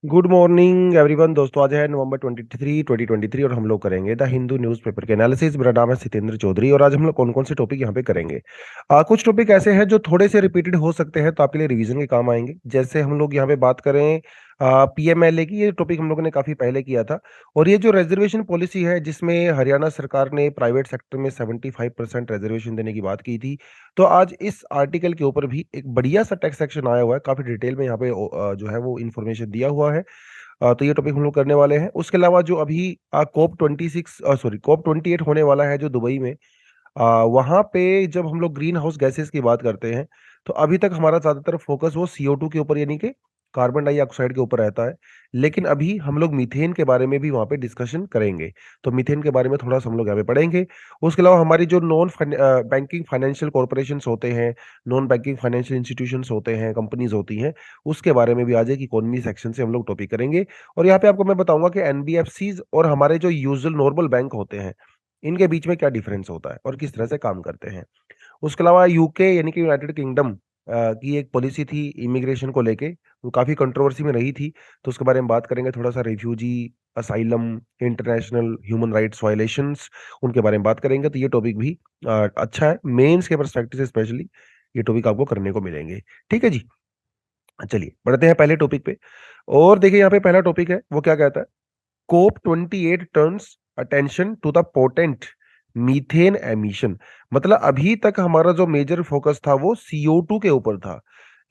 Good morning everyone. दोस्तों आज है नवंबर 23 2023 और हम लोग करेंगे द हिंदू न्यूज़पेपर के एनालिसिस। मेरा नाम है सितेंद्र चौधरी और आज हम लोग कौन कौन से टॉपिक यहाँ पे करेंगे। कुछ टॉपिक ऐसे हैं जो थोड़े से रिपीटेड हो सकते हैं तो आपके लिए रिवीजन के काम आएंगे। जैसे हम लोग यहाँ पे बात करें पीएमएलए की, ये टॉपिक हम लोगों ने काफी पहले किया था। और ये जो रिजर्वेशन पॉलिसी है जिसमें हरियाणा सरकार ने प्राइवेट सेक्टर में 75% रिजर्वेशन देने की बात की थी, तो आज इस आर्टिकल के ऊपर भी एक बढ़िया सा टेक्स्ट सेक्शन आया हुआ है। काफी डिटेल में यहाँ पे जो है वो इन्फॉर्मेशन दिया हुआ है। तो ये टॉपिक हम लोग करने वाले हैं। उसके अलावा जो अभी COP 28 होने वाला है जो दुबई में, वहां पे जब हम लोग ग्रीन हाउस गैसेस की बात करते हैं तो अभी तक हमारा ज्यादातर फोकस वो CO2 के ऊपर यानी कि कार्बन डाइऑक्साइड के ऊपर रहता है। लेकिन अभी हम लोग मीथेन के बारे में भी वहां पे डिस्कशन करेंगे। तो मीथेन के बारे में थोड़ा सा हम लोग यहाँ पे पढ़ेंगे। उसके अलावा हमारी जो नॉन बैंकिंग फाइनेंशियल कॉरपोरेशन होते हैं, नॉन बैंकिंग फाइनेंशियल इंस्टीट्यूशंस होते हैं, कंपनीज होती हैं, उसके बारे में भी आज एक इकोनॉमी सेक्शन से हम लोग टॉपिक करेंगे। और यहाँ पे आपको मैं बताऊंगा कि एनबीएफसीज और हमारे जो यूजुअल नॉर्मल बैंक होते हैं, इनके बीच में क्या डिफरेंस होता है और किस तरह से काम करते हैं। उसके अलावा यूके यानी कि यूनाइटेड किंगडम की एक पॉलिसी थी इमिग्रेशन को लेके, वो काफी कंट्रोवर्सी में रही थी। तो उसके बारे में बात करेंगे थोड़ा सा। Refugee, asylum, international human rights violations, उनके बारे में बात करेंगे। तो ये टॉपिक भी अच्छा है, मेंस के पर्सपेक्टिव से स्पेशली ये टॉपिक आपको करने को मिलेंगे। ठीक है जी, चलिए बढ़ते हैं पहले टॉपिक पे। और देखिए यहाँ पे पहला टॉपिक है वो क्या कहता है। COP 28 turns attention to the potent methane emission. मतलब अभी तक हमारा जो मेजर फोकस था वो CO2 के ऊपर था,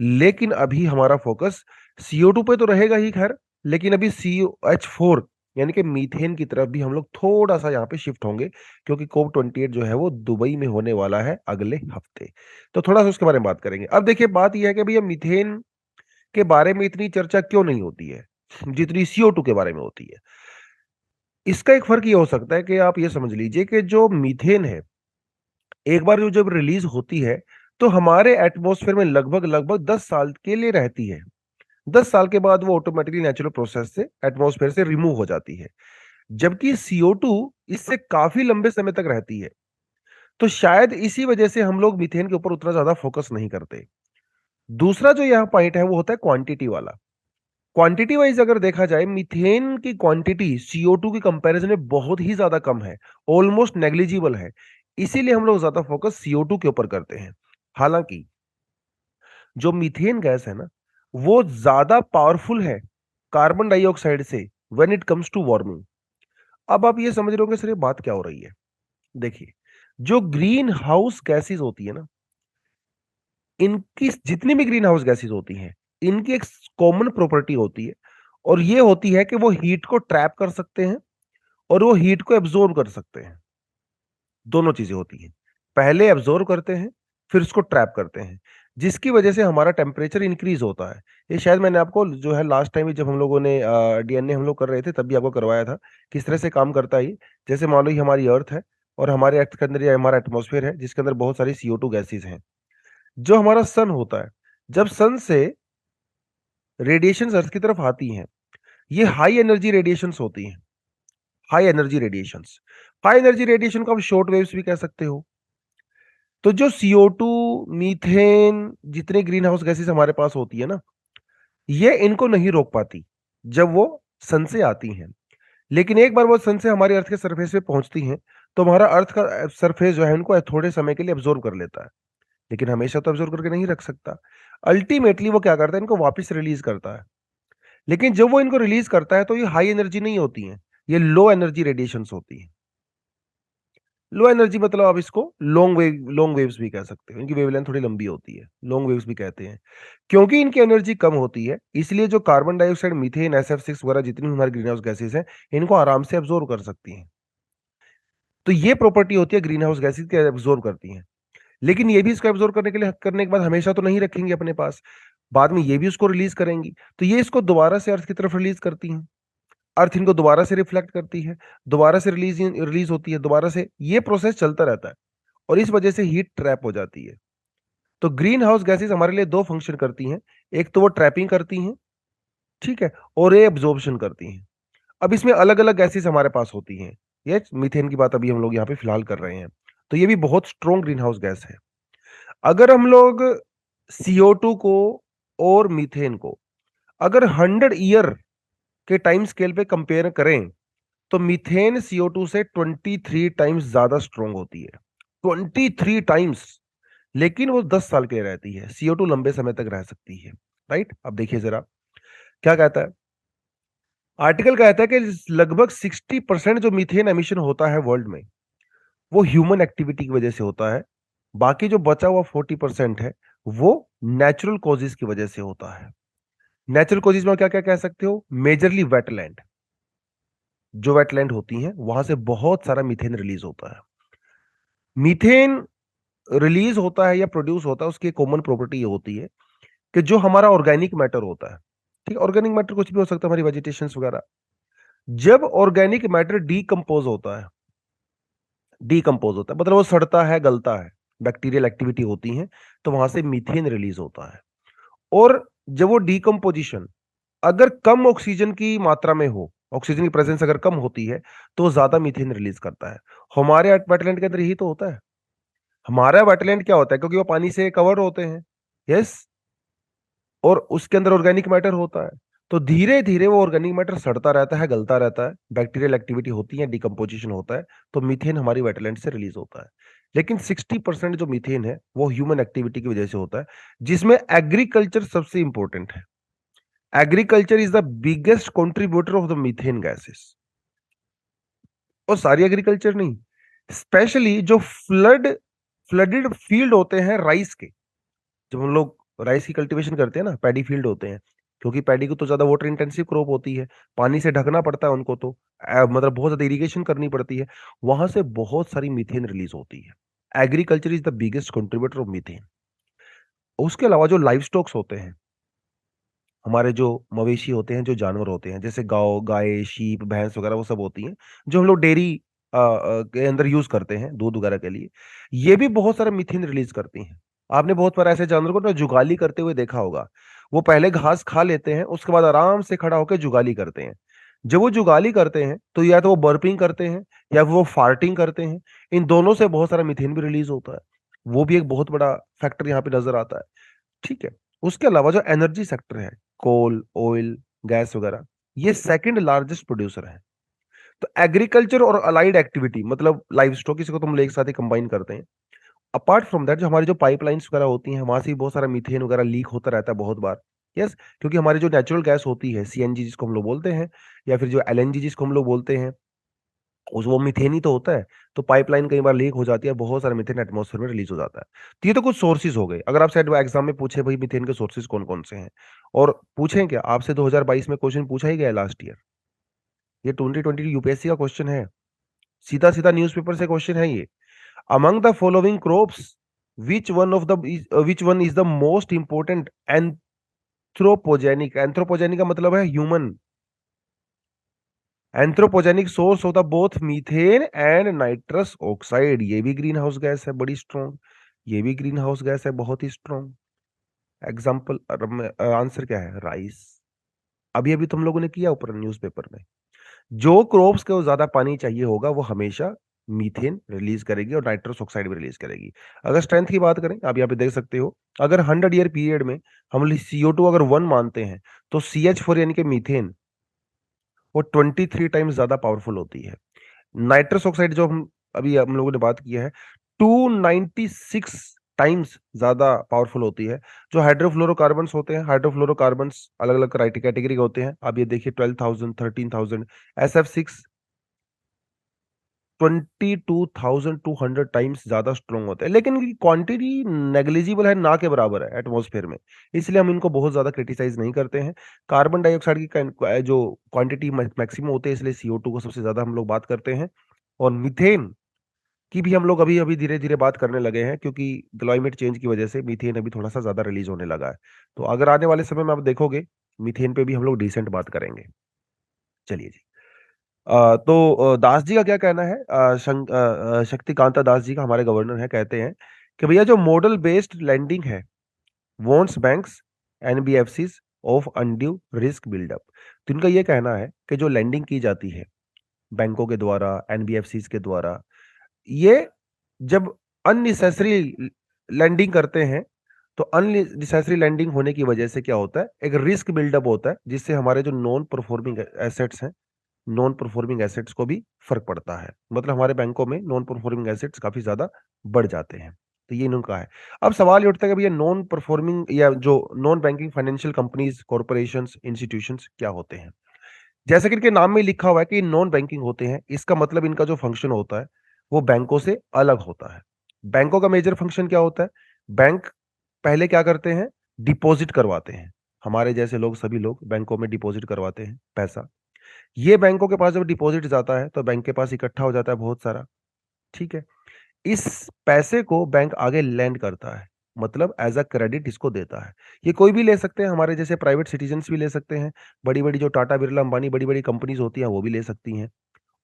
लेकिन अभी हमारा फोकस CO2 पे तो रहेगा ही खैर, लेकिन अभी CH4 यानी कि मीथेन की तरफ भी हम लोग थोड़ा सा यहाँ पे शिफ्ट होंगे, क्योंकि COP 28 जो है वो दुबई में होने वाला है अगले हफ्ते। तो थोड़ा सा उसके बारे में बात करेंगे। अब देखिए बात यह है कि भैया मीथेन के बारे में इतनी चर्चा क्यों नहीं होती है जितनी CO2 के बारे में होती है। इसका एक फर्क ये हो सकता है कि आप ये समझ लीजिए कि जो मीथेन है, एक बार जो जब रिलीज होती है तो हमारे एटमॉस्फेयर में लगभग लगभग 10 साल के लिए रहती है। 10 साल के बाद वो ऑटोमेटिकली नेचुरल प्रोसेस से एटमॉस्फेयर से रिमूव हो जाती है, जबकि CO2 इससे काफी लंबे समय तक रहती है। तो शायद इसी वजह से हम लोग मीथेन के ऊपर उतना ज्यादा फोकस नहीं करते। दूसरा जो यहाँ पॉइंट है वो होता है क्वांटिटी वाला। क्वांटिटी वाइज अगर देखा जाए, मीथेन की क्वांटिटी CO2 की कंपैरिजन में बहुत ही ज्यादा कम है, ऑलमोस्ट नेग्लिजिबल है। इसीलिए हम लोग ज्यादा फोकस CO2 के ऊपर करते हैं। हालांकि जो मीथेन गैस है ना, वो ज्यादा पावरफुल है कार्बन डाइऑक्साइड से when it comes to warming. अब आप ये समझ रहे होंगे सर ये बात क्या हो रही है। देखिए, जो ग्रीन हाउस गैसेस होती है ना, इनकी जितनी भी ग्रीन हाउस गैसेस होती हैं, इनकी एक कॉमन प्रॉपर्टी होती है, और ये होती है कि वो हीट को ट्रैप कर सकते हैं और वो हीट को एब्जॉर्ब कर सकते हैं। दोनों चीजें होती हैं, पहले एब्जॉर्ब करते हैं फिर उसको ट्रैप करते हैं, जिसकी वजह से हमारा टेम्परेचर इंक्रीज होता है। ये शायद मैंने आपको जो है लास्ट टाइम जब हम लोगों ने डीएनए हम लोग कर रहे थे तब भी आपको करवाया था किस तरह से काम करता है ये। जैसे मान लो ये हमारी अर्थ है और हमारे अर्थ के अंदर ये हमारा एटमॉस्फेयर है जिसके अंदर बहुत सारी CO2 गैसेज हैं। जो हमारा सन होता है, जब सन से रेडिएशन अर्थ की तरफ आती हैं, ये हाई एनर्जी रेडिएशंस होती हैं। High energy radiations, high energy radiation को आप शॉर्ट वेव्स भी कह सकते हो। तो जो CO2, मीथेन, जितने ग्रीन हाउस गैसेस हमारे पास होती है ना, ये इनको नहीं रोक पाती जब वो सन से आती हैं। लेकिन एक बार वो सन से हमारे अर्थ के सरफेस पे पहुंचती हैं तो हमारा अर्थ का सरफेस जो है उनको थोड़े समय के लिए एब्जॉर्ब कर लेता है, लेकिन हमेशा तो एब्जॉर्ब करके नहीं रख सकता। अल्टीमेटली वो क्या करता है, इनको वापस रिलीज करता है। लेकिन जब वो इनको रिलीज करता है तो ये हाई एनर्जी नहीं होती हैं, ये लो एनर्जी रेडिएशंस होती हैं। लो एनर्जी मतलब आप इसको लॉन्ग वेव्स भी कह सकते हो, इनकी वेवलेंथ थोड़ी लंबी होती है, लॉन्ग वेव्स भी कहते हैं। क्योंकि इनकी एनर्जी कम होती है इसलिए जो कार्बन डाइऑक्साइड, मीथेन, SF6 वगैरह जितनी भी हमारी ग्रीन हाउस गैसेज हैं, इनको आराम से एब्जॉर्ब कर सकती हैं। तो ये प्रॉपर्टी होती है ग्रीन हाउस गैसेज के, एब्जॉर्ब करती हैं। लेकिन ये भी इसको एब्जॉर्ब करने के बाद हमेशा तो नहीं रखेंगे अपने पास, बाद में ये भी उसको रिलीज करेंगी। तो ये इसको दोबारा से अर्थ की तरफ रिलीज करती हैं, अर्थ इनको दोबारा से रिफ्लेक्ट करती है, दोबारा से रिलीज रिलीज होती है, दोबारा से ये प्रोसेस चलता रहता है, और इस वजह से हीट ट्रैप हो जाती है। तो ग्रीन हाउस गैसेस हमारे लिए दो फंक्शन करती हैं, एक तो वो ट्रैपिंग करती हैं, ठीक है, और ये एब्जॉर्प्शन करती हैं। अब इसमें अलग अलग गैसेस हमारे पास होती हैं, ये मीथेन की बात अभी हम लोग यहाँ पे फिलहाल कर रहे हैं। तो ये भी बहुत स्ट्रॉन्ग ग्रीन हाउस गैस है। अगर हम लोग CO2 को और मीथेन को अगर 100 ईयर के टाइम स्केल पे कंपेयर करें तो मीथेन CO2 से 23 टाइम्स ज्यादा स्ट्रॉन्ग होती है, 23 टाइम्स। लेकिन वो 10 साल के लिए रहती है, CO2 लंबे समय तक रह सकती है। राइट, अब देखिए जरा क्या कहता है आर्टिकल। कहता है कि लगभग 60% जो मीथेन एमिशन होता है वर्ल्ड में वो ह्यूमन एक्टिविटी की वजह से होता है। बाकी जो बचा हुआ 40% है वो नेचुरल कॉजेज की वजह से होता है। नेचुरल कॉजेज में क्या क्या कह सकते हो? मेजरली वेटलैंड, जो वेटलैंड होती हैं वहां से बहुत सारा मीथेन रिलीज होता है। मीथेन रिलीज होता है या प्रोड्यूस होता है, उसकी कॉमन प्रॉपर्टी ये होती है कि जो हमारा ऑर्गेनिक मैटर होता है, ठीक, ऑर्गेनिक मैटर कुछ भी हो सकता है, हमारी वेजिटेशन वगैरह, जब ऑर्गेनिक मैटर डीकंपोज होता है मतलब वो सड़ता है, गलता है, बैक्टीरियल एक्टिविटी होती है, तो वहां से मीथेन रिलीज होता है। और जब वो डीकंपोजिशन अगर कम ऑक्सीजन की मात्रा में हो, ऑक्सीजन की प्रेजेंस अगर कम होती है, तो ज्यादा मीथेन रिलीज करता है। हमारे वेटलैंड के अंदर यही तो होता है। हमारा वेटलैंड क्या होता है? क्योंकि वो पानी से कवर होते हैं, यस, और उसके अंदर ऑर्गेनिक मैटर होता है, तो धीरे धीरे वो ऑर्गेनिक मैटर सड़ता रहता है, गलता रहता है, बैक्टीरियल एक्टिविटी होती है, डिकम्पोजिशन होता है, तो मीथेन हमारी वेटलैंड से रिलीज होता है। लेकिन 60% जो मीथेन है वो ह्यूमन एक्टिविटी की वजह से होता है, जिसमें एग्रीकल्चर सबसे इंपॉर्टेंट है। Agriculture is the biggest contributor of the methane gases. और सारी एग्रीकल्चर नहीं, स्पेशली जो फ्लडेड फील्ड होते हैं राइस के, जब हम लोग राइस की कल्टीवेशन करते हैं ना, पैडी फील्ड होते हैं, क्योंकि पैडी को तो ज्यादा वाटर इंटेंसिव क्रॉप होती है, पानी से ढकना पड़ता है उनको, तो मतलब बहुत ज्यादा इरिगेशन करनी पड़ती है, वहां से बहुत सारी मीथेन रिलीज होती है। Agriculture is the biggest contributor of methane. उसके अलावा जो लाइव स्टॉक्स होते हैं, हमारे जो मवेशी होते हैं, जो जानवर होते हैं, जैसे गाय गाय शीप भैंस वगैरह, वो सब होती हैं जो हम लोग डेयरी के अंदर यूज करते हैं दूध वगैरह के लिए, ये भी बहुत सारा मीथेन रिलीज करती हैं। आपने बहुत बार ऐसे जानवर को ना जुगाली करते हुए देखा होगा। वो पहले घास खा लेते हैं, उसके बाद आराम से खड़ा होकर जुगाली करते हैं। जब वो जुगाली करते हैं तो या तो वो बर्पिंग करते हैं या वो फार्टिंग करते हैं। इन दोनों से बहुत सारा मीथेन भी रिलीज होता है। वो भी एक बहुत बड़ा फैक्टर यहाँ पे नजर आता है। ठीक है। उसके अलावा जो एनर्जी सेक्टर है, कोल, ऑयल, गैस वगैरह, ये सेकंड लार्जेस्ट प्रोड्यूसर है। तो एग्रीकल्चर और अलाइड एक्टिविटी मतलब लाइव स्टॉक, इसी को तुम लोग एक साथ ही कंबाइन करते हैं। अपार्ट फ्रॉम दैट, जो हमारी जो पाइपलाइंस वगैरह होती हैं, वहां से भी बहुत सारा मीथेन वगैरह लीक होता रहता है बहुत बार। यस, क्योंकि हमारी जो नेचुरल गैस होती है, CNG जिसको हम लोग बोलते हैं, या फिर जो LNG जिसको हम लोग बोलते हैं, उस वो मीथेन ही तो होता है। तो पाइपलाइन कई बार लीक हो जाती है, बहुत सारा मीथेन एटमॉस्फेयर में रिलीज हो जाता है। तो ये तो कुछ सोर्सेज हो गए। अगर आपसे एग्जाम में पूछे भाई मीथेन के सोर्सेज कौन कौन से हैं, और पूछें क्या आपसे, 2022 में क्वेश्चन पूछा ही गया लास्ट ईयर, ये 2020 यूपीएससी का क्वेश्चन है, सीधा सीधा न्यूज़पेपर से क्वेश्चन है ये। Among the following crops which one is the most important anthropogenic, anthropogenic का मतलब है human, anthropogenic source of the both methane and nitrous oxide. ये भी ग्रीन हाउस गैस है बड़ी स्ट्रॉन्ग, ये भी ग्रीन हाउस गैस है बहुत ही स्ट्रॉन्ग। एग्जाम्पल, आंसर क्या है? राइस। अभी अभी तुम लोगों ने किया ऊपर न्यूज़पेपर में। जो क्रॉप्स को ज्यादा पानी चाहिए होगा वो हमेशा मीथेन रिलीज करेगी और नाइट्रस ऑक्साइड भी रिलीज करेगी। अगर स्ट्रेंथ की बात करें, आप यहाँ पे देख सकते हो, अगर 100 ईयर पीरियड में हम CO2 अगर 1 मानते हैं, तो CH4 यानी कि मीथेन वो 23 टाइम्स ज्यादा पावरफुल होती है। नाइट्रस ऑक्साइड जो हम लोगों ने बात की है, 296 टाइम्स ज्यादा पावरफुल होती है। जो हाइड्रोफ्लोरोकार्बन्स होते हैं, हाइड्रोफ्लोरोकार्बन्स अलग अलग कैटेगरी के होते हैं, आप ये देखिए 12,000, 13,000। SF6 22,200 टाइम्स ज्यादा स्ट्रॉन्ग होते हैं, लेकिन इनकी क्वांटिटी नेग्लिजिबल है, ना के बराबर है एटमॉस्फेयर में, इसलिए हम इनको बहुत ज्यादा क्रिटिसाइज नहीं करते हैं। कार्बन डाइऑक्साइड की जो क्वांटिटी मैक्सिमम होते हैं, इसलिए CO2 को सबसे ज्यादा हम लोग बात करते हैं। और मीथेन की भी हम लोग अभी अभी धीरे धीरे बात करने लगे हैं, क्योंकि क्लाइमेट चेंज की वजह से मीथेन अभी थोड़ा सा ज्यादा रिलीज होने लगा है। तो अगर आने वाले समय में आप देखोगे, मीथेन पे भी हम लोग डिसेंट बात करेंगे। चलिए जी। दास जी का क्या कहना है? शक्तिकांता दास जी का, हमारे गवर्नर है, कहते हैं कि भैया जो मॉडल बेस्ड लैंडिंग है wants banks NBFCs of undue risk buildup. तो इनका ये कहना है कि जो लैंडिंग की जाती है बैंकों के द्वारा, NBFCs के द्वारा, ये जब अननेसेसरी लैंडिंग करते हैं, तो अननेसेसरी लेंडिंग होने की वजह से क्या होता है, एक रिस्क बिल्डअप होता है, जिससे हमारे जो नॉन परफॉर्मिंग एसेट्स हैं, नॉन परफॉर्मिंग एसेट्स को भी फर्क पड़ता है। मतलब हमारे बैंकों में नॉन परफॉर्मिंग एसेट्स काफी ज्यादा बढ़ जाते हैं। तो ये इनका है। अब सवाल ये उठता है कि भैया नॉन परफॉर्मिंग या जो non banking financial companies, corporations, institutions क्या होते हैं। जैसा कि इनके नाम में लिखा हुआ है कि नॉन बैंकिंग होते हैं, इसका मतलब इनका जो फंक्शन होता है वो बैंकों से अलग होता है। बैंकों का मेजर फंक्शन क्या होता है, बैंक पहले क्या करते हैं, डिपॉजिट करवाते हैं। हमारे जैसे लोग, सभी लोग बैंकों में डिपॉजिट करवाते हैं पैसा। ये बैंकों के पास जब डिपॉजिट जाता है तो बैंक के पास इकट्ठा हो जाता है बहुत सारा। ठीक है। इस पैसे को बैंक आगे लैंड करता है, मतलब एज अ क्रेडिट इसको देता है। ये कोई भी ले सकते हैं, हमारे जैसे प्राइवेट सिटीजन्स भी ले सकते हैं, बड़ी बड़ी जो टाटा बिरला अंबानी बड़ी बड़ी कंपनीज होती हैं वो भी ले सकती हैं।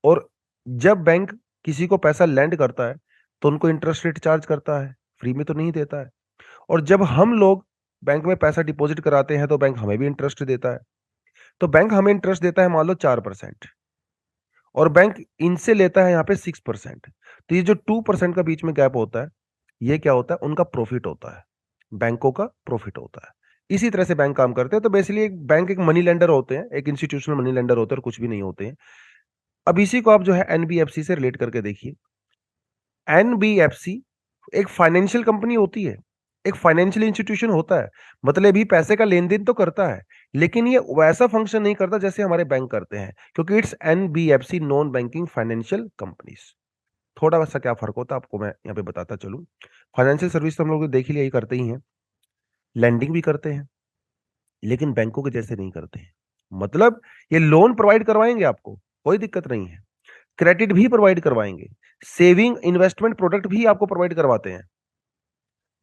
और जब बैंक किसी को पैसा लैंड करता है तो उनको इंटरेस्ट रेट चार्ज करता है, फ्री में तो नहीं देता है। और जब हम लोग बैंक में पैसा डिपॉजिट कराते हैं तो बैंक हमें भी इंटरेस्ट देता है। तो बैंक हमें इंटरेस्ट देता है मान लो 4%, और बैंक इनसे लेता है यहाँ पे 6%। तो ये जो 2% का बीच में गैप होता है, ये क्या होता है, उनका प्रॉफिट होता है, बैंकों का प्रॉफिट होता है। इसी तरह से बैंक काम करते हैं। तो बेसिकली एक बैंक एक मनी लेंडर होते हैं, एक इंस्टीट्यूशनल मनी लेंडर होते हैं, और कुछ भी नहीं होते हैं। अब इसी को आप जो है एनबीएफसी से रिलेट करके देखिए। एनबीएफसी एक फाइनेंशियल कंपनी होती है, एक फाइनेंशियल इंस्टीट्यूशन होता है। मतलब ये पैसे का लेन देन तो करता है, लेकिन ये वैसा फंक्शन नहीं करता जैसे हमारे बैंक करते हैं, क्योंकि it's NBFC, non banking financial companies. थोड़ा वैसा क्या फर्क होता है आपको मैं यहाँ पे बताता चलूं। फाइनेंशियल सर्विस तो हम लोग देख ही लिया, यही करते ही हैं, लैंडिंग भी करते हैं, लेकिन बैंकों के जैसे नहीं करते हैं। मतलब ये लोन प्रोवाइड करवाएंगे आपको, कोई दिक्कत नहीं है, क्रेडिट भी प्रोवाइड करवाएंगे, सेविंग इन्वेस्टमेंट प्रोडक्ट भी आपको प्रोवाइड करवाते हैं।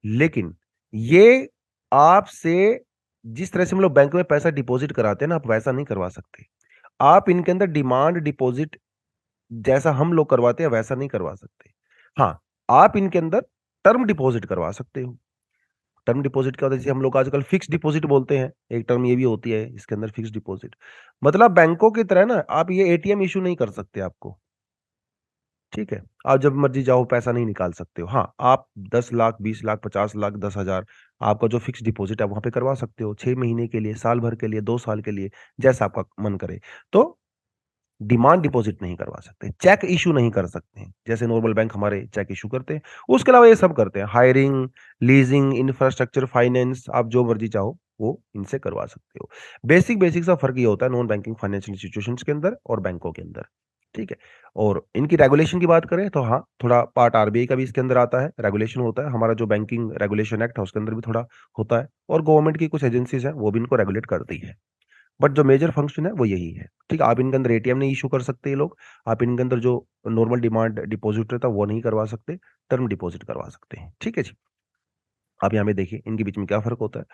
लेकिन ये आपसे जिस तरह से हम लोग बैंक में पैसा डिपॉजिट कराते हैं ना, आप वैसा नहीं करवा सकते। आप इनके अंदर डिमांड डिपॉजिट जैसा हम लोग करवाते हैं वैसा नहीं करवा सकते। हाँ, आप इनके अंदर टर्म डिपॉजिट करवा सकते हो। टर्म डिपॉजिट क्या होता है, जैसे हम लोग आजकल फिक्स डिपॉजिट बोलते हैं, एक टर्म ये भी होती है इसके अंदर, फिक्स डिपॉजिट। मतलब बैंकों की तरह ना आप ये एटीएम इशू नहीं कर सकते आपको। ठीक है, आप जब मर्जी जाओ पैसा नहीं निकाल सकते हो। हाँ, आप 10 लाख, 20 लाख, 50 लाख, 10 हजार, आपका जो फिक्स डिपॉजिट है वहां पे करवा सकते हो, 6 महीने के लिए, साल भर के लिए, 2 साल के लिए, जैसा आपका मन करे। तो डिमांड डिपॉजिट नहीं करवा सकते, चेक इशू नहीं कर सकते हैं जैसे नॉर्मल बैंक हमारे चेक इशू करते हैं। उसके अलावा ये सब करते हैं, हायरिंग, लीजिंग, इंफ्रास्ट्रक्चर फाइनेंस, आप जो मर्जी चाहो वो इनसे करवा सकते हो। बेसिक बेसिक सा फर्क ये होता है नॉन बैंकिंग फाइनेंशियल इंस्टीट्यूशंस के अंदर और बैंकों के अंदर। ठीक है। और इनकी रेगुलेशन की बात करें तो हाँ, थोड़ा पार्ट आरबीआई का भी इसके अंदर आता है, रेगुलेशन होता है। हमारा जो बैंकिंग रेगुलेशन एक्ट है उसके अंदर भी थोड़ा होता है, और गवर्नमेंट की कुछ एजेंसीज हैं वो भी इनको रेगुलेट करती है। बट जो मेजर फंक्शन है वो यही है। ठीक है, आप इनके अंदर एटीएम नहीं इशू कर सकते ये लोग, आप इनके अंदर जो नॉर्मल डिमांड डिपॉजिट रहता है वो नहीं करवा सकते, टर्म डिपॉजिट करवा सकते हैं। ठीक है जी। आप यहाँ पे देखिए इनके बीच में क्या फर्क होता है।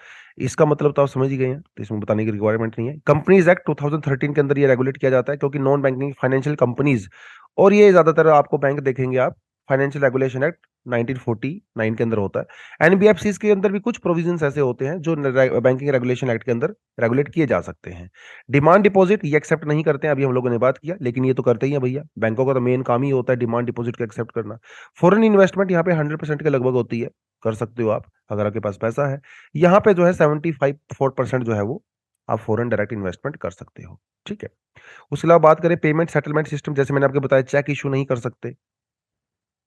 इसका मतलब तो आप समझ ही गए हैं, तो इसमें बताने की रिक्वायरमेंट नहीं है। कंपनीज एक्ट 2013 के अंदर ये रेगुलेट किया जाता है, क्योंकि नॉन बैंकिंग फाइनेंशियल कंपनीज, और ये ज्यादातर आपको बैंक देखेंगे आप, फाइनेंशियल रेगुलेशन एक्ट 1949 के अंदर होता है। एनबीएफसीज के अंदर भी कुछ प्रोविजंस ऐसे होते हैं जो बैंकिंग रेगुलेशन एक्ट के अंदर रेगुलेट किए जा सकते हैं। डिमांड डिपॉजिट ये एक्सेप्ट नहीं करते हैं, अभी हम लोगों ने बात किया, लेकिन ये तो करते ही हैं भैया, बैंकों का तो मेन काम ही होता है डिमांड डिपॉजिट को एक्सेप्ट करना। फॉरेन इन्वेस्टमेंट यहाँ पे 100% के लगभग होती है, कर सकते हो आप अगर आपके पास पैसा है। यहाँ पे जो है 75-4% जो है वो आप फॉरेन डायरेक्ट इन्वेस्टमेंट कर सकते हो। ठीक है। उसके अलावा बात करें पेमेंट सेटलमेंट सिस्टम, जैसे मैंने आपको बताया चेक इशू नहीं कर सकते,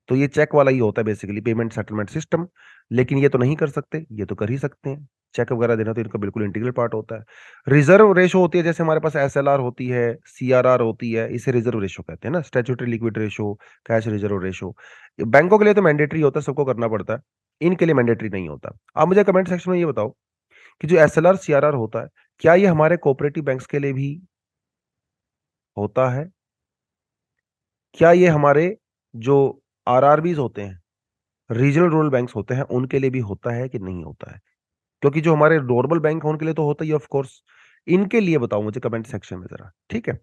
तो ये चेक वाला ही होता है बेसिकली पेमेंट सेटलमेंट सिस्टम। लेकिन ये तो नहीं कर सकते, ये तो कर ही सकते हैं, चेक वगैरह देना तो इनका बिल्कुल इंटीग्रल पार्ट होता है। रिजर्व रेशो होती है, जैसे हमारे पास एसएलआर होती है, सीआरआर होती है, इसे रिजर्व रेशो कहते हैं ना, statutory liquid ratio, cash reserve ratio. बैंकों के लिए तो मैंडेटरी होता है, सबको करना पड़ता है, इनके लिए मैंडेटरी नहीं होता। आप मुझे कमेंट सेक्शन में ये बताओ कि जो एसएलआर सीआरआर होता है, क्या ये हमारे कोऑपरेटिव बैंक्स के लिए भी होता है? क्या ये हमारे जो आरआरबीज होते हैं, रीजनल रूरल बैंक्स होते हैं, उनके लिए भी होता है कि नहीं होता है? क्योंकि जो हमारे नॉर्मल बैंक है उनके लिए तो होता ही ऑफ कोर्स। इनके लिए बताओ मुझे कमेंट सेक्शन में जरा। ठीक है,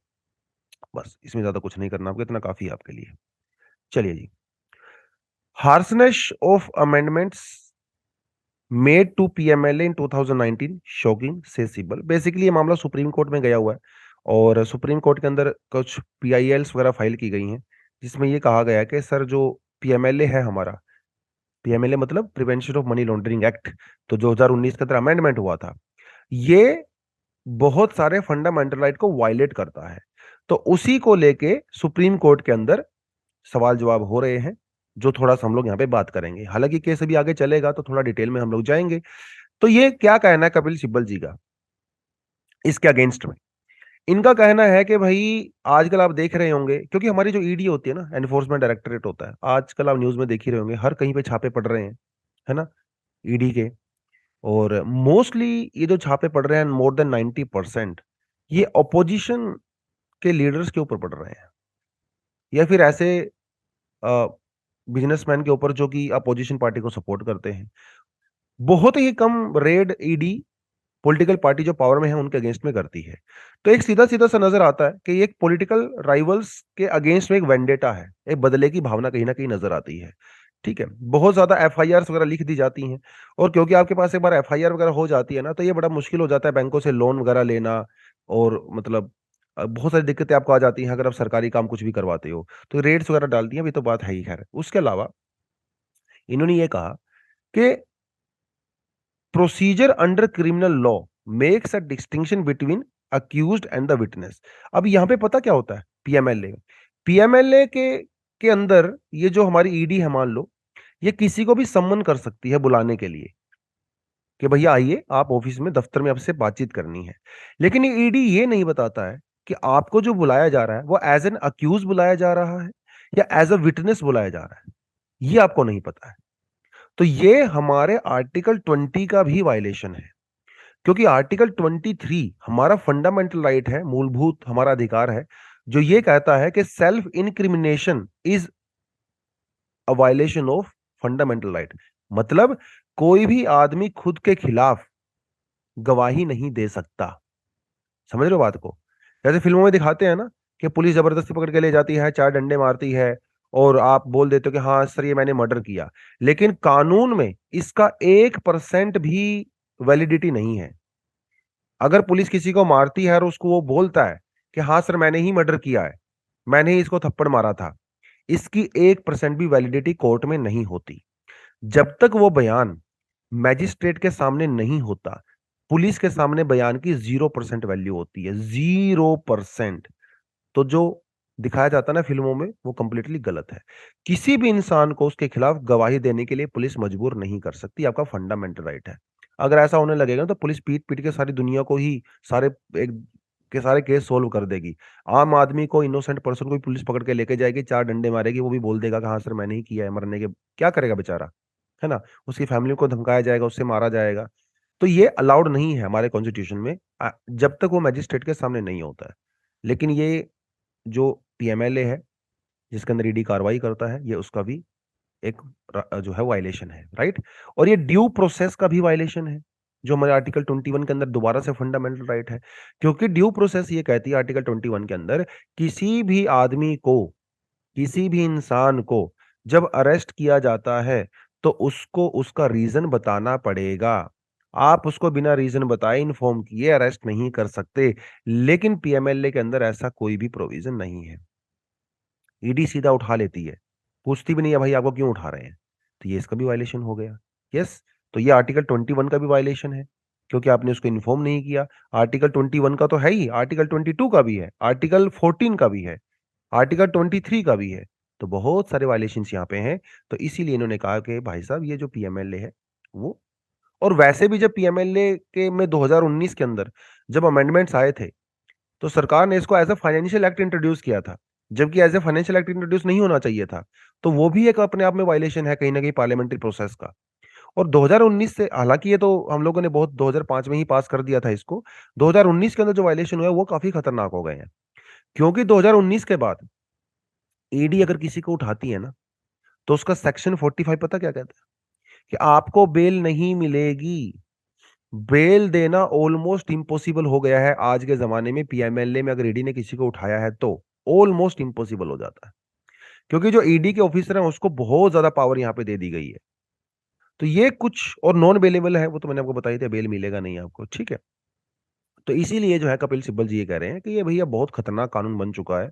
बस इसमें ज्यादा कुछ नहीं करना आपको, इतना काफी है आपके लिए। चलिए जी। Harshness of amendments made to PMLA in 2019 shocking से सिबल। बेसिकली ये मामला सुप्रीम कोर्ट में गया हुआ है, और सुप्रीम कोर्ट के अंदर कुछ पीआईएल्स वगैरह फाइल की गई हैं, जिसमें ये कहा गया है कि सर जो पीएमएलए है हमारा, पीएमएलए मतलब prevention of money laundering act, तो 2019 के अंदर अमेंडमेंट हुआ था। ये बहुत सारे फंडामेंटल राइट को वायलेट करता है। तो उसी को लेके सुप्रीम कोर्ट के अंदर सवाल जवाब हो रहे हैं, जो थोड़ा सा हम लोग यहाँ पे बात करेंगे। हालांकि केस अभी आगे चलेगा तो थोड़ा डिटेल में हम लोग जाएंगे। तो ये क्या कहना है कपिल सिब्बल जी का इसके अगेंस्ट में? इनका कहना है कि भाई आजकल आप देख रहे होंगे, क्योंकि हमारी जो ईडी होती है ना, एनफोर्समेंट डायरेक्टरेट होता है, आजकल आप न्यूज में देख ही रहे होंगे, हर कहीं पे छापे पड़ रहे हैं, है ना, ईडी के। और मोस्टली ये जो छापे पड़ रहे हैं, मोर देन 90% ये ऑपोजिशन के लीडर्स के ऊपर पड़ रहे हैं, या फिर ऐसे बिजनेसमैन के ऊपर जो कि अपोजिशन पार्टी को सपोर्ट करते हैं। बहुत ही कम रेड ईडी पॉलिटिकल पार्टी जो पावर में है उनके अगेंस्ट में करती है। तो एक सीधा सीधा सा नजर आता है कि एक पॉलिटिकल राइवल्स के अगेंस्ट में एक वेंडेटा है, एक बदले की भावना कहीं ना कहीं नजर आती है। ठीक है, बहुत ज्यादा एफआईआर वगैरह लिख दी जाती हैं। और क्योंकि आपके पास एक बार एफआईआर वगैरह हो जाती है ना, तो ये बड़ा मुश्किल हो जाता है बैंकों से लोन वगैरह लेना। और मतलब बहुत सारी दिक्कतें आपको आ जाती हैं अगर आप सरकारी काम कुछ भी करवाते हो, तो रेट्स वगैरह डालती हैं, अभी तो बात है ही। खैर, उसके अलावा इन्होंने ये कहा कि procedure under criminal law makes a distinction between accused and the witness. अब यहां पे पता क्या होता है, पीएमएलए, पीएमएलए के अंदर ये जो हमारी ईडी है, मान लो ये किसी को भी सम्मन कर सकती है बुलाने के लिए कि भैया आइए, आप ऑफिस में दफ्तर में आपसे बातचीत करनी है। लेकिन ये ईडी ये नहीं बताता है कि आपको जो बुलाया जा रहा है वो एज एन अक्यूज बुलाया जा रहा है या एज अ विटनेस बुलाया जा रहा है, ये आपको नहीं पता है। तो ये हमारे आर्टिकल 20 का भी वायलेशन है, क्योंकि आर्टिकल 23 हमारा फंडामेंटल राइट है, मूलभूत हमारा अधिकार है, जो ये कहता है कि self incrimination is a violation of fundamental right. मतलब कोई भी आदमी खुद के खिलाफ गवाही नहीं दे सकता। समझ रहे हो बात को? जैसे फिल्मों में दिखाते हैं ना कि पुलिस जबरदस्ती पकड़ के ले जाती है, चार डंडे मारती है, और आप बोल देते हो कि हाँ सर ये मैंने मर्डर किया। लेकिन कानून में इसका 1% भी वैलिडिटी नहीं है। अगर पुलिस किसी को मारती है और उसको वो बोलता है कि हाँ सर मैंने ही मर्डर किया है, मैंने ही इसको थप्पड़ मारा था, इसकी 1% भी वैलिडिटी कोर्ट में नहीं होती। जब तक वो बयान मैजिस्ट्रेट के सामने नहीं होता, पुलिस के सामने बयान की 0% वैल्यू होती है, 0%। तो जो दिखाया जाता है ना फिल्मों में, वो कंप्लीटली गलत है। किसी भी इंसान को उसके खिलाफ गवाही देने के लिए पुलिस मजबूर नहीं कर सकती, आपका फंडामेंटल राइट है। अगर ऐसा होने लगेगा ना, तो पुलिस पीट पीट के सारी दुनिया को ही, सारे एक के सारे केस सोल्व कर देगी। आम आदमी को, इनोसेंट पर्सन को भी पुलिस पकड़ के लेके जाएगी, चार डंडे मारेगी, वो भी बोल देगा कि हाँ सर मैंने ही किया है, मरने के क्या करेगा बेचारा, है ना? उसकी फैमिली को धमकाया जाएगा, उससे मारा जाएगा। तो ये अलाउड नहीं है हमारे कॉन्स्टिट्यूशन में, जब तक वो मैजिस्ट्रेट के सामने नहीं होता है। लेकिन ये जो पीएमएलए है, जिसके अंदर ईडी कार्रवाई करता है, ये उसका भी एक जो है वायलेशन है, राइट? और ये ड्यू प्रोसेस का भी वायलेशन है, जो हमारे आर्टिकल 21 के अंदर दोबारा से फंडामेंटल राइट है। क्योंकि ड्यू प्रोसेस ये कहती है आर्टिकल 21 के अंदर, किसी भी आदमी को, किसी भी इंसान को जब अरेस्ट किया जाता है, तो उसको उसका रीजन बताना पड़ेगा। आप उसको बिना रीजन बताए, इन्फॉर्म किए अरेस्ट नहीं कर सकते। लेकिन पीएमएलए के अंदर ऐसा कोई भी प्रोविजन नहीं है। ईडी सीधा उठा लेती है, पूछती भी नहीं है भाई आपको क्यों उठा रहे हैं। तो ये इसका भी वायलेशन हो गया। यस, तो ये आर्टिकल 21 का भी वायलेशन है, क्योंकि आपने उसको इन्फॉर्म नहीं किया। आर्टिकल 21 का तो है ही, आर्टिकल 22 का भी है, आर्टिकल 14 का भी है, आर्टिकल 23 का भी है। तो बहुत सारे वायलेशन यहाँ पे हैं। तो इसीलिए इन्होंने कहा कि भाई साहब ये जो पीएमएलए है वो, और वैसे भी जब पीएमएलए के में 2019 के अंदर जब अमेंडमेंट्स आए थे, तो सरकार ने इसको as a financial act introduce किया था, जबकि as a financial act introduce नहीं होना चाहिए था। तो वो भी एक अपने आप में वायलेशन है कहीं ना कहीं पार्लियामेंट्री प्रोसेस का। और 2019 से, हालांकि ये तो हम लोगों ने बहुत 2005 में ही पास कर दिया था इसको, 2019 के अंदर जो वायलेशन हुआ है वो काफी खतरनाक हो गए हैं। क्योंकि 2019 के बाद ईडी अगर किसी को उठाती है ना, तो उसका सेक्शन 45 पता क्या कहता है, कि आपको बेल नहीं मिलेगी। बेल देना ऑलमोस्ट इम्पॉसिबल हो गया है आज के जमाने में। पीएमएलए में अगर ईडी ने किसी को उठाया है तो ऑलमोस्ट इम्पॉसिबल हो जाता है, क्योंकि जो ईडी के ऑफिसर हैं उसको बहुत ज्यादा पावर यहाँ पे दे दी गई है। तो ये कुछ और नॉन बेलेबल है, वो तो मैंने आपको बताई थी, बेल मिलेगा नहीं आपको, ठीक है? तो इसीलिए जो है कपिल सिब्बल जी ये कह रहे हैं कि ये भैया बहुत खतरनाक कानून बन चुका है,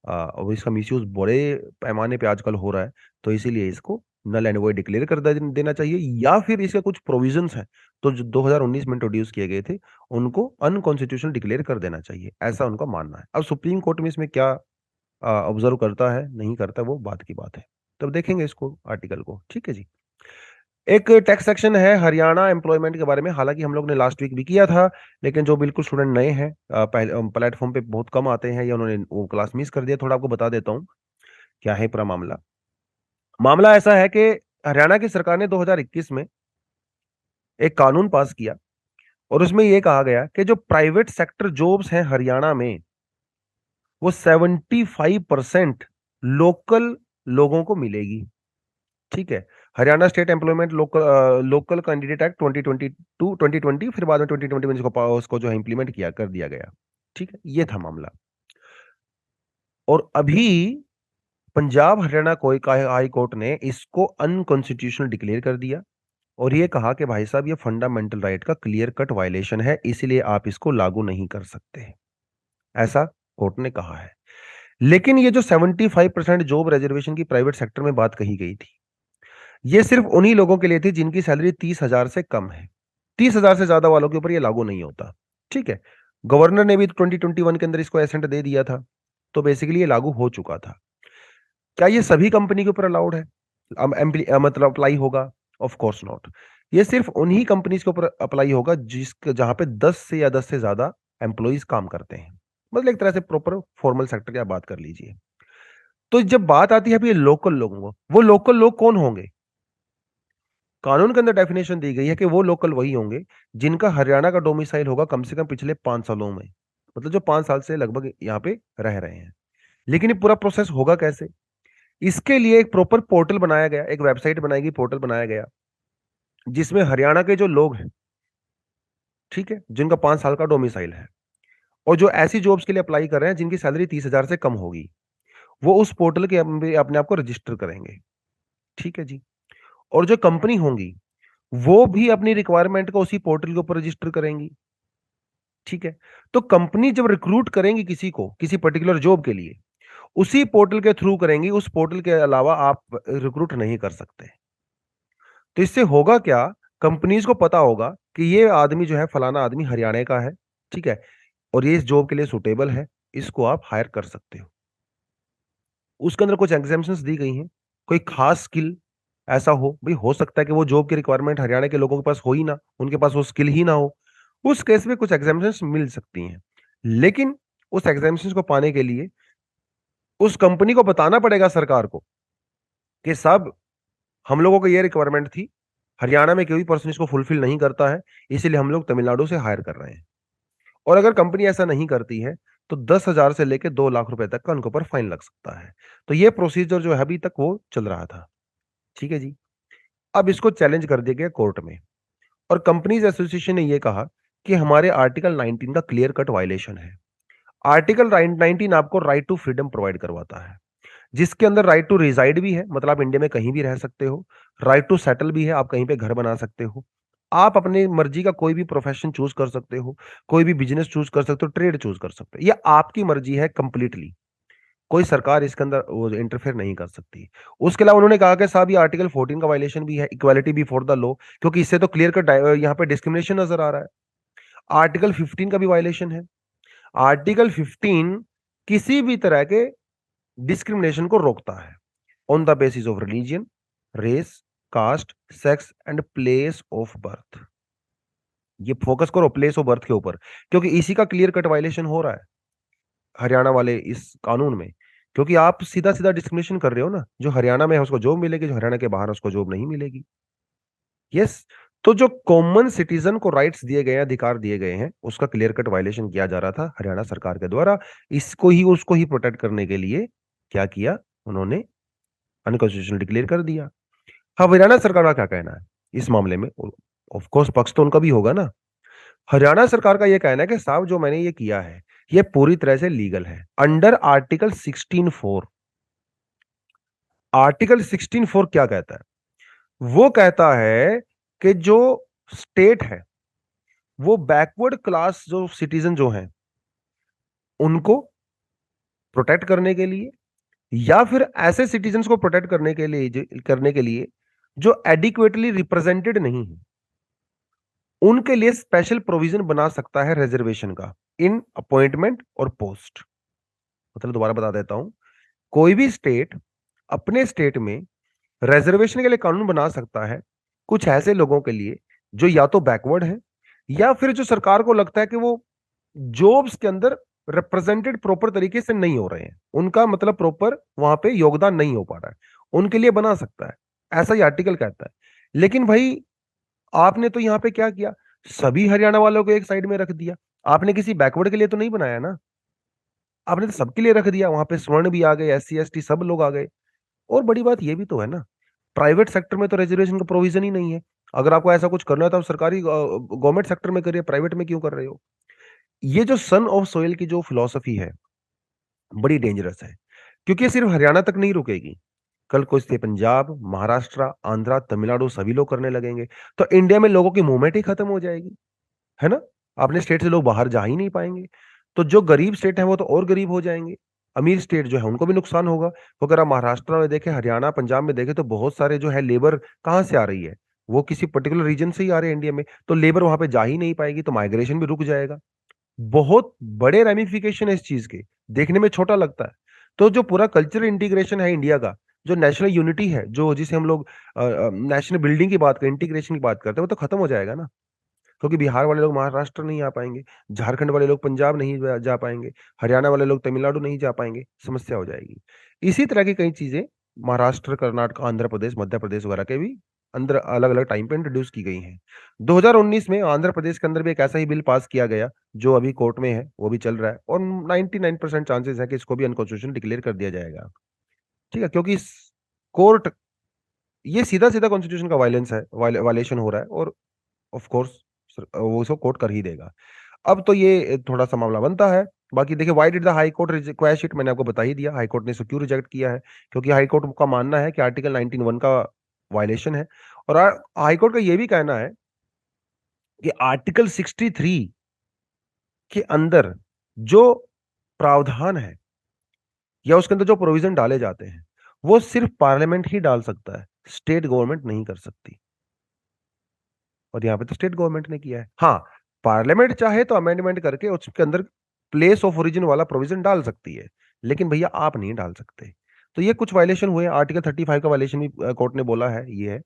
और इसका मिसयूज बड़े पैमाने पे आजकल हो रहा है। तो इसीलिए इसको नल एंड वॉइड डिक्लेयर कर देना चाहिए, या फिर इसके कुछ प्रोविजंस हैं तो जो 2019 में इंट्रोड्यूस किए गए थे उनको अनकॉन्स्टिट्यूशनल डिक्लेयर कर देना चाहिए, ऐसा उनका मानना है। अब सुप्रीम कोर्ट में इसमें क्या ऑब्जर्व करता है नहीं करता वो बात की बात है, तब देखेंगे इसको आर्टिकल को। ठीक है जी। एक टैक्स सेक्शन है हरियाणा एम्प्लॉयमेंट के बारे में, हालांकि हम लोग ने लास्ट वीक भी किया था, लेकिन जो बिल्कुल स्टूडेंट नए हैं, पहले प्लेटफॉर्म पे बहुत कम आते हैं या उन्होंने वो क्लास मिस कर दिया, थोड़ा आपको बता देता हूँ क्या है पूरा मामला। मामला ऐसा है कि हरियाणा की सरकार ने 2021 में एक कानून पास किया और उसमें यह कहा गया कि जो प्राइवेट सेक्टर जॉब्स हैं हरियाणा में वो 75% लोकल लोगों को मिलेगी। ठीक है। Haryana state employment local candidate act 2020, फिर बाद में 2021 उसको जो है इंप्लीमेंट किया कर दिया गया। ठीक है, ये था मामला। और अभी पंजाब हरियाणा कोई का हाई कोर्ट ने इसको अनकॉन्स्टिट्यूशनल डिक्लेयर कर दिया और ये कहा कि भाई साहब ये फंडामेंटल राइट का क्लियर कट वायलेशन है, इसलिए आप इसको लागू नहीं कर सकते, ऐसा कोर्ट ने कहा है। लेकिन ये जो 75% जॉब रिजर्वेशन की प्राइवेट सेक्टर में बात कही गई थी, ये सिर्फ उन्हीं लोगों के लिए थी जिनकी सैलरी 30,000 से कम है। 30,000 से ज्यादा वालों के ऊपर ये लागू नहीं होता। ठीक है। गवर्नर ने भी 2021 के अंदर इसको एसेंट दे दिया था, तो बेसिकली ये लागू हो चुका था। क्या ये सभी कंपनी के ऊपर अलाउड है, मतलब अप्लाई होगा? Of course not. ये सिर्फ उन्हीं कंपनीज के ऊपर अप्लाई होगा जहां पे 10 से या 10 से ज्यादा एम्प्लॉइज काम करते हैं, मतलब एक तरह से प्रॉपर फॉर्मल सेक्टर की आप बात कर लीजिए। तो जब बात आती है अभी लोकल लोगों को, वो लोकल लोग कौन होंगे? कानून के अंदर डेफिनेशन दी गई है कि वो लोकल वही होंगे जिनका हरियाणा का डोमिसाइल होगा कम से कम पिछले 5 सालों में, मतलब जो 5 साल से लगभग यहाँ पे रह रहे हैं। लेकिन ये पूरा प्रोसेस होगा कैसे? इसके लिए एक प्रॉपर पोर्टल बनाया गया, एक वेबसाइट बनाएगी, पोर्टल बनाया गया जिसमें हरियाणा के जो लोग हैं, ठीक है, जिनका 5 साल का डोमिसाइल है और जो ऐसी जॉब्स के लिए अप्लाई कर रहे हैं जिनकी सैलरी 30,000 से कम होगी, वो उस पोर्टल के अपने आप को रजिस्टर करेंगे। ठीक है जी। और जो कंपनी होंगी वो भी अपनी रिक्वायरमेंट को उसी पोर्टल के ऊपर रजिस्टर करेंगी। ठीक है। तो कंपनी जब रिक्रूट करेंगी किसी को किसी पर्टिकुलर जॉब के लिए, उसी पोर्टल के थ्रू करेंगी, उस पोर्टल के अलावा आप रिक्रूट नहीं कर सकते। तो इससे होगा क्या, कंपनीज को पता होगा कि ये आदमी जो है फलाना आदमी हरियाणा का है, ठीक है, और ये इस जॉब के लिए सुटेबल है, इसको आप हायर कर सकते हो। उसके अंदर कुछ एग्जाम्पशंस दी गई हैं। कोई खास स्किल ऐसा हो, भाई हो सकता है कि वो जॉब की रिक्वायरमेंट हरियाणा के लोगों के पास हो ही ना, उनके पास वो स्किल ही ना हो, उस केस में कुछ एग्जाम्पशंस मिल सकती हैं। लेकिन उस एग्जाम्पशंस को पाने के लिए उस कंपनी को बताना पड़ेगा सरकार को कि साहब हम लोगों को ये रिक्वायरमेंट थी, हरियाणा में कोई पर्सन इसको फुलफिल नहीं करता है, इसीलिए हम लोग तमिलनाडु से हायर कर रहे हैं। और अगर कंपनी ऐसा नहीं करती है तो 10,000 से लेकर 2 लाख रुपए तक का उनके ऊपर फाइन लग सकता है। तो ये प्रोसीजर जो है अभी तक वो चल रहा था। ठीक है जी। अब इसको चैलेंज कर दिया गया कोर्ट में और कंपनीज एसोसिएशन ने यह कहा कि हमारे आर्टिकल 19 का क्लियर कट वायलेशन है। आर्टिकल 19 आपको राइट टू फ्रीडम प्रोवाइड करवाता है, जिसके अंदर राइट टू रिजाइड भी है, मतलब आप इंडिया में कहीं भी रह सकते हो, राइट टू सेटल भी है, आप कहीं पे घर बना सकते हो, आप अपनी मर्जी का कोई भी प्रोफेशन चूज कर सकते हो, कोई भी बिजनेस चूज कर सकते हो, ट्रेड चूज कर सकते हो, ये आपकी मर्जी है कंप्लीटली। कोई सरकार इसके अंदर वो इंटरफेयर नहीं कर सकती। उसके अलावा उन्होंने कहा कि साहब ये आर्टिकल 14 का वायलेशन भी है, इक्वालिटी बिफोर द लॉ, क्योंकि इससे तो क्लियर कट यहाँ पे डिस्क्रिमिनेशन नजर आ रहा है। आर्टिकल 15 का भी वायलेशन है। आर्टिकल 15 किसी भी तरह के डिस्क्रिमिनेशन को रोकता है on the basis of religion, race, caste, sex and place of birth. ये फोकस करो प्लेस ऑफ बर्थ के ऊपर, क्योंकि इसी का क्लियर कट वायलेशन हो रहा है हरियाणा वाले इस कानून में। क्योंकि आप सीधा सीधा डिस्क्रिमिनेशन कर रहे हो ना, जो हरियाणा में है उसको जॉब मिलेगी, जो हरियाणा के बाहर है उसको जॉब नहीं मिलेगी। यस। तो जो कॉमन सिटीजन को राइट्स दिए गए हैं, अधिकार दिए गए हैं, उसका क्लियर कट वायलेशन किया जा रहा था हरियाणा सरकार के द्वारा। इसको ही उसको ही प्रोटेक्ट करने के लिए क्या किया उन्होंने, अनकॉन्स्टिट्यूशनल डिक्लेयर कर दिया। हाँ, हरियाणा सरकार का क्या कहना है इस मामले में? ऑफ कोर्स पक्ष तो उनका भी होगा ना। हरियाणा सरकार का यह कहना है कि साहब जो मैंने ये किया है ये पूरी तरह से लीगल है अंडर आर्टिकल 16(4). आर्टिकल 16(4) क्या कहता है? वो कहता है कि जो स्टेट है वो बैकवर्ड क्लास जो सिटीजन जो हैं उनको प्रोटेक्ट करने के लिए या फिर ऐसे सिटीजन्स को प्रोटेक्ट करने के लिए जो एडिक्वेटली रिप्रेजेंटेड नहीं है, उनके लिए स्पेशल प्रोविजन बना सकता है रिजर्वेशन का इन अपॉइंटमेंट और पोस्ट। मतलब दोबारा बता देता हूं, कोई भी स्टेट अपने स्टेट में रिजर्वेशन के लिए कानून बना सकता है कुछ ऐसे लोगों के लिए जो या तो बैकवर्ड है, या फिर जो सरकार को लगता है कि वो जॉब्स के अंदर रिप्रेजेंटेड प्रॉपर तरीके से नहीं हो रहे हैं, उनका मतलब प्रॉपर वहां पे योगदान नहीं हो पा रहा है, उनके लिए बना सकता है। ऐसा ही आर्टिकल कहता है। लेकिन भाई आपने तो यहां पे क्या किया, सभी हरियाणा वालों को एक साइड में रख दिया। आपने किसी बैकवर्ड के लिए तो नहीं बनाया ना, आपने तो सबके लिए रख दिया। वहां पे स्वर्ण भी आ गए, SC ST सब लोग आ गए। और बड़ी बात ये भी तो है ना, प्राइवेट सेक्टर में तो रिजर्वेशन का प्रोविजन ही नहीं है। अगर आपको ऐसा कुछ करना है तो आप सरकारी गवर्नमेंट सेक्टर में करिए, प्राइवेट में क्यों कर रहे हो? ये जो सन ऑफ सोइल की जो फिलॉसफी है, बड़ी डेंजरस है, क्योंकि ये सिर्फ हरियाणा तक नहीं रुकेगी। कल को इससे पंजाब, महाराष्ट्र, आंध्रा, तमिलनाडु सभी लोग करने लगेंगे, तो इंडिया में लोगों की मूवमेंट ही खत्म हो जाएगी, है ना? अपने स्टेट से लोग बाहर जा ही नहीं पाएंगे। तो जो गरीब स्टेट है वो तो और गरीब हो जाएंगे, अमीर स्टेट जो है उनको भी नुकसान होगा। तो अगर आप महाराष्ट्र में देखें, हरियाणा, पंजाब में देखें, तो बहुत सारे जो है लेबर कहाँ से आ रही है, वो किसी पर्टिकुलर रीजन से ही आ रहे हैं इंडिया में, तो लेबर वहां पे जा ही नहीं पाएगी, तो माइग्रेशन भी रुक जाएगा। बहुत बड़े रेमिफिकेशन है इस चीज के, देखने में छोटा लगता है। तो जो पूरा कल्चरल इंटीग्रेशन है इंडिया का, जो नेशनल यूनिटी है, जो जिसे हम लोग नेशनल बिल्डिंग की बात करें, इंटीग्रेशन की बात करते हैं, वो तो खत्म हो जाएगा ना। क्योंकि बिहार वाले लोग महाराष्ट्र नहीं आ पाएंगे, झारखंड वाले लोग पंजाब नहीं जा पाएंगे, हरियाणा वाले लोग तमिलनाडु नहीं जा पाएंगे, समस्या हो जाएगी। इसी तरह की कई चीजें महाराष्ट्र, कर्नाटक, आंध्र प्रदेश, मध्य प्रदेश वगैरह के भी अंदर अलग अलग टाइम पे इंट्रोड्यूस की गई हैं। 2019 में आंध्र प्रदेश के अंदर भी एक ऐसा ही बिल पास किया गया, जो अभी कोर्ट में है, वो भी चल रहा है, और 99% चांसेस है कि इसको भी अनकॉन्स्टिट्यूशनल डिक्लेयर कर दिया जाएगा। ठीक है, क्योंकि कोर्ट, ये सीधा सीधा कॉन्स्टिट्यूशन का वायलेंस है, वायलेशन हो रहा है, और ऑफ कोर्स वो इसको कोर्ट कर ही देगा। अब तो ये थोड़ा सा मामला बनता है। बाकी देखिए, why did the high court request it, मैंने आपको बता ही दिया, हाई कोर्ट ने इसको क्यों रिजेक्ट किया है। क्योंकि हाई कोर्ट का मानना है कि आर्टिकल 19(1) का वायलेशन है। और हाई कोर्ट का ये भी कहना है कि आर्टिकल 63 के अंदर जो प्रावधान है, या उसके अंदर जो प्रोविजन डाले जाते हैं, वो सिर्फ पार्लियामेंट ही डाल सकता है, स्टेट गवर्नमेंट नहीं कर सकती। और यहाँ पे तो स्टेट गवर्नमेंट ने किया है। हाँ, पार्लियामेंट चाहे तो अमेंडमेंट करके उसके अंदर प्लेस ऑफ ओरिजिन वाला प्रोविजन डाल सकती है, लेकिन भैया आप नहीं डाल सकते। तो ये कुछ वायलेशन हुए, आर्टिकल 35 का वायलेशन भी कोर्ट ने बोला है ये है,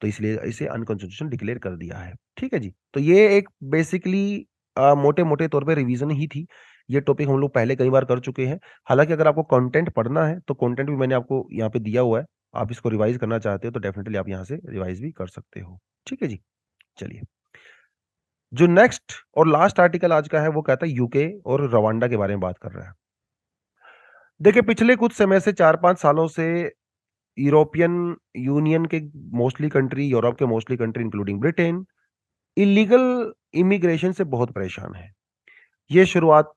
तो इसलिए इसे अनकॉन्स्टिट्यूशनल डिक्लेयर कर दिया है। ठीक है जी, तो ये एक बेसिकली मोटे मोटे तौर पे रिवीजन ही थी। ये टॉपिक हम लोग पहले कई बार कर चुके हैं। हालांकि अगर आपको कंटेंट पढ़ना है तो कंटेंट भी मैंने आपको यहाँ पे दिया हुआ है, आप इसको रिवाइज करना चाहते हो तो डेफिनेटली आप यहाँ से रिवाइज भी कर सकते हो। ठीक है जी, चलिए। जो नेक्स्ट और लास्ट आर्टिकल आज का है, वो कहता है यूके और रवांडा के बारे में बात कर रहा है। देखिए, पिछले कुछ समय से 4-5 सालों से यूरोपियन यूनियन के मोस्टली कंट्री, यूरोप के mostly country including Britain, illegal immigration से बहुत परेशान है। ये शुरुआत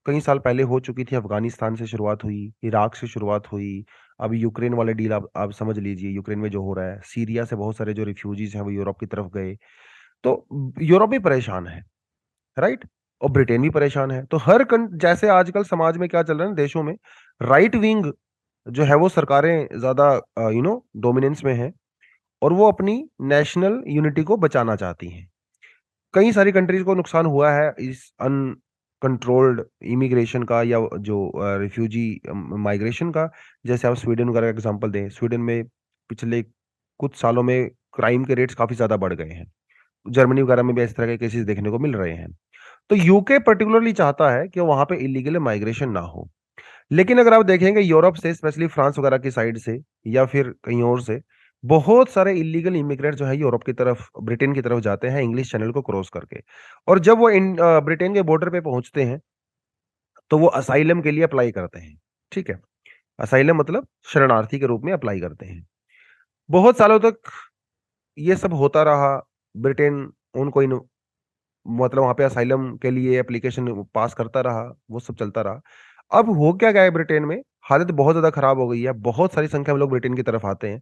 कई साल पहले हो चुकी थी, अफगानिस्तान से शुरुआत हुई, इराक से शुरुआत हुई, अभी यूक्रेन वाले डील आप समझ लीजिए, यूक्रेन में जो हो रहा है, सीरिया से बहुत सारे जो रिफ्यूजीज हैं वो यूरोप की तरफ गए। तो यूरोप भी परेशान है, राइट? और ब्रिटेन भी परेशान है। तो जैसे आजकल समाज में क्या चल रहा है ना, देशों में राइट विंग जो है वो सरकारें ज्यादा डोमिनेंस में है, और वो अपनी नेशनल यूनिटी को बचाना चाहती हैं। कई सारी कंट्रीज को नुकसान हुआ है इस अनकंट्रोल्ड इमिग्रेशन का, या जो रिफ्यूजी माइग्रेशन का। जैसे आप स्वीडन वगैरह का एग्जांपल दें, स्वीडन में पिछले कुछ सालों में क्राइम के रेट्स काफी ज्यादा बढ़ गए हैं। जर्मनी वगैरह में भी इस तरह के केसेस देखने को मिल रहे हैं। तो यूके पर्टिकुलरली चाहता है कि वहां पे इलीगल माइग्रेशन ना हो। लेकिन अगर आप देखेंगे यूरोप से, स्पेशली फ्रांस वगैरह की साइड से, या फिर कहीं और से, बहुत सारे इलीगल इमिग्रेंट जो है यूरोप की तरफ, ब्रिटेन की तरफ जाते हैं इंग्लिश चैनल को क्रॉस करके। और जब वो ब्रिटेन के बॉर्डर पे पहुंचते हैं, तो वो असाइलम के लिए अप्लाई करते हैं। ठीक है, असाइलम मतलब शरणार्थी के रूप में अप्लाई करते हैं। बहुत सालों तक ये सब होता रहा। ब्रिटेन उनको मतलब वहां पे असाइलम के लिए एप्लीकेशन पास करता रहा, वो सब चलता रहा। अब हो क्या गया है ब्रिटेन में, हालत बहुत ज्यादा खराब हो गई है, बहुत सारी संख्या में लोग ब्रिटेन की तरफ आते हैं।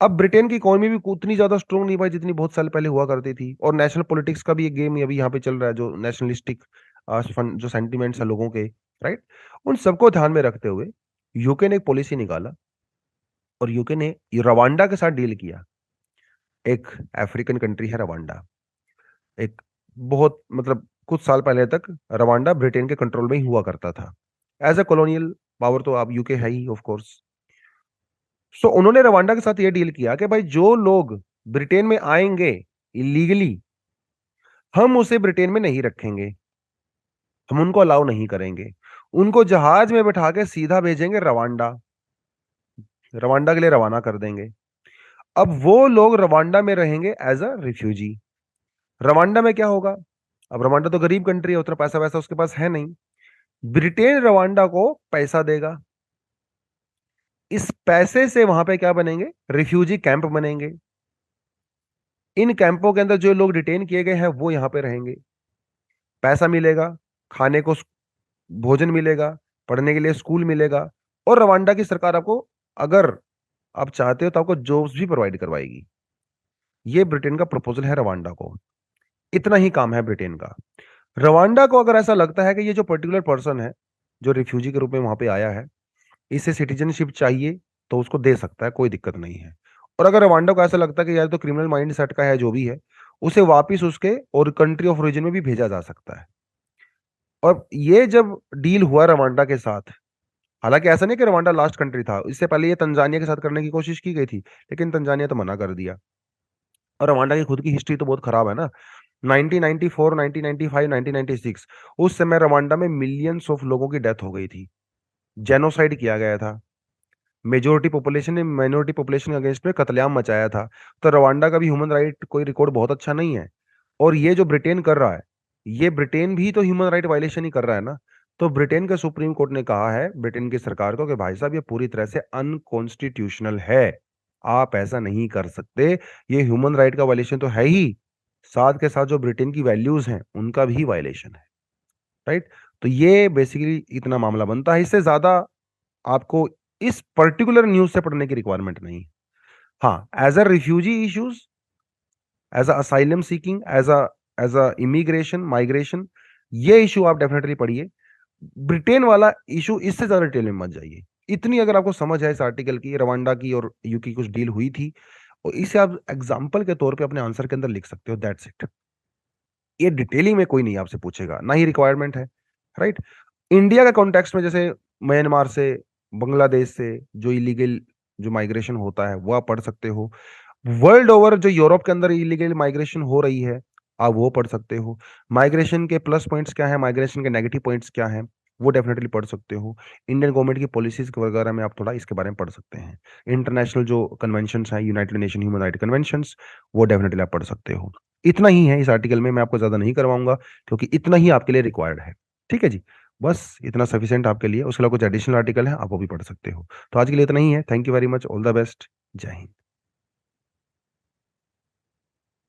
अब ब्रिटेन की इकोनॉमी भी उतनी ज्यादा स्ट्रोंग नहीं भाई, जितनी बहुत साल पहले हुआ करती थी। और नेशनल पॉलिटिक्स का भी एक गेम अभी यहाँ पे चल रहा है, जो नेशनलिस्टिक जो सेंटिमेंट्स है लोगों के, राइट, उन सबको ध्यान में रखते हुए यूके ने एक पॉलिसी निकाला और यूके ने रवांडा के साथ डील किया। एक अफ्रीकन कंट्री है रवांडा। एक बहुत मतलब कुछ साल पहले तक रवांडा ब्रिटेन के कंट्रोल में ही हुआ करता था। एज ए कॉलोनियल पावर तो आप यूके है ही ऑफ कोर्स। सो उन्होंने रवांडा के साथ ये डील किया कि भाई जो लोग ब्रिटेन में आएंगे इलीगली, हम उसे ब्रिटेन में नहीं रखेंगे, हम उनको अलाउ नहीं करेंगे, उनको जहाज में बैठा के सीधा भेजेंगे रवांडा, रवांडा के लिए रवाना कर देंगे। अब वो लोग रवांडा में रहेंगे एज अ रिफ्यूजी। रवांडा में क्या होगा? अब रवांडा तो गरीब कंट्री है, उतना पैसा वैसा उसके पास है नहीं। ब्रिटेन रवांडा को पैसा देगा, इस पैसे से वहां पे क्या बनेंगे? रिफ्यूजी कैंप बनेंगे। इन कैंपों के अंदर जो लोग डिटेन किए गए हैं वो यहां पे रहेंगे, पैसा मिलेगा, खाने को भोजन मिलेगा, पढ़ने के लिए स्कूल मिलेगा, और रवांडा की सरकार आपको, अगर आप चाहते हो तो आपको जॉब्स भी प्रोवाइड करवाएगी। ये ब्रिटेन का प्रपोजल है रवांडा को। इतना ही काम है ब्रिटेन का। रवांडा को अगर ऐसा लगता है कि ये जो पर्टिकुलर पर्सन है जो रिफ्यूजी के रूप में वहां पे आया है, इसे सिटीजनशिप चाहिए, तो उसको दे सकता है, कोई दिक्कत नहीं है। और अगर रवांडा को ऐसा लगता है कि यार तो क्रिमिनल माइंड सेट का है जो भी है, उसे वापिस उसके और कंट्री ऑफ ओरिजिन में भी भेजा जा सकता है। और ये जब डील हुआ रवांडा के साथ, हालांकि ऐसा नहीं कि रवांडा लास्ट कंट्री था, इससे पहले ये तंजानिया के साथ करने की कोशिश की गई थी, लेकिन तंजानिया तो मना कर दिया। और रवांडा की खुद की हिस्ट्री तो बहुत खराब है ना। 1994, 1995, 1996, उस समय रवांडा में मिलियंस ऑफ लोगों की डेथ हो गई थी, जेनोसाइड किया गया था। मेजोरिटी पॉपुलेशन ने माइनॉरिटी पॉपुलेशन के अगेंस्ट में कत्लेआम मचाया था। तो रवांडा का भी ह्यूमन राइट कोई रिकॉर्ड बहुत अच्छा नहीं है। और ये जो ब्रिटेन कर रहा है, ये ब्रिटेन भी तो ह्यूमन राइट वायलेशन ही कर रहा है ना। तो ब्रिटेन के सुप्रीम कोर्ट ने कहा है ब्रिटेन की सरकार को कि भाई साहब ये पूरी तरह से अनकॉन्स्टिट्यूशनल है, आप ऐसा नहीं कर सकते, ये ह्यूमन राइट का वायलेशन तो है ही, साथ के साथ जो ब्रिटेन की वैल्यूज हैं उनका भी वायलेशन है। राइट। तो ये बेसिकली इतना मामला बनता है, इससे ज्यादा आपको इस पर्टिकुलर न्यूज से पढ़ने की रिक्वायरमेंट नहीं। हाँ, as a refugee issues, as a asylum seeking, as a immigration migration, ये इशू आप डेफिनेटली पढ़िए। ब्रिटेन वाला इशू इससे ज्यादा डिटेल में मत जाइए। इतनी अगर आपको समझ है इस आर्टिकल की, रवांडा की और यू की कुछ डील हुई थी, और इसे आप एग्जाम्पल के तौर पे अपने आंसर के अंदर लिख सकते हो, दैट्स इट। ये डिटेलिंग में कोई नहीं आपसे पूछेगा, ना ही रिक्वायरमेंट है। राइट। इंडिया के कॉन्टेक्स्ट में जैसे म्यांमार से, बांग्लादेश से जो इलीगल जो माइग्रेशन होता है वो आप पढ़ सकते हो। वर्ल्ड ओवर जो यूरोप के अंदर इलीगल माइग्रेशन हो रही है, आप वो पढ़ सकते हो। माइग्रेशन के प्लस पॉइंट्स क्या है, माइग्रेशन के नेगेटिव पॉइंट्स क्या हैं, वो डेफिनेटली पढ़ सकते हो। इंडियन गवर्नमेंट की पॉलिसीज वगैरह में आप थोड़ा इसके बारे में पढ़ सकते हैं। इंटरनेशनल जो कन्वेंशंस हैं, United nation human right conventions, वो डेफिनेटली आप पढ़ सकते हो। इतना ही है इस आर्टिकल में, मैं आपको ज्यादा नहीं करवाऊंगा क्योंकि इतना ही आपके लिए रिक्वायर्ड है। ठीक है जी, बस इतना सफिशिएंट आपके लिए। उसके अलावा कुछ एडिशनल आर्टिकल है, आप वो भी पढ़ सकते हो। तो आज के लिए इतना ही है। Thank you very much, all the best, जय हिंद।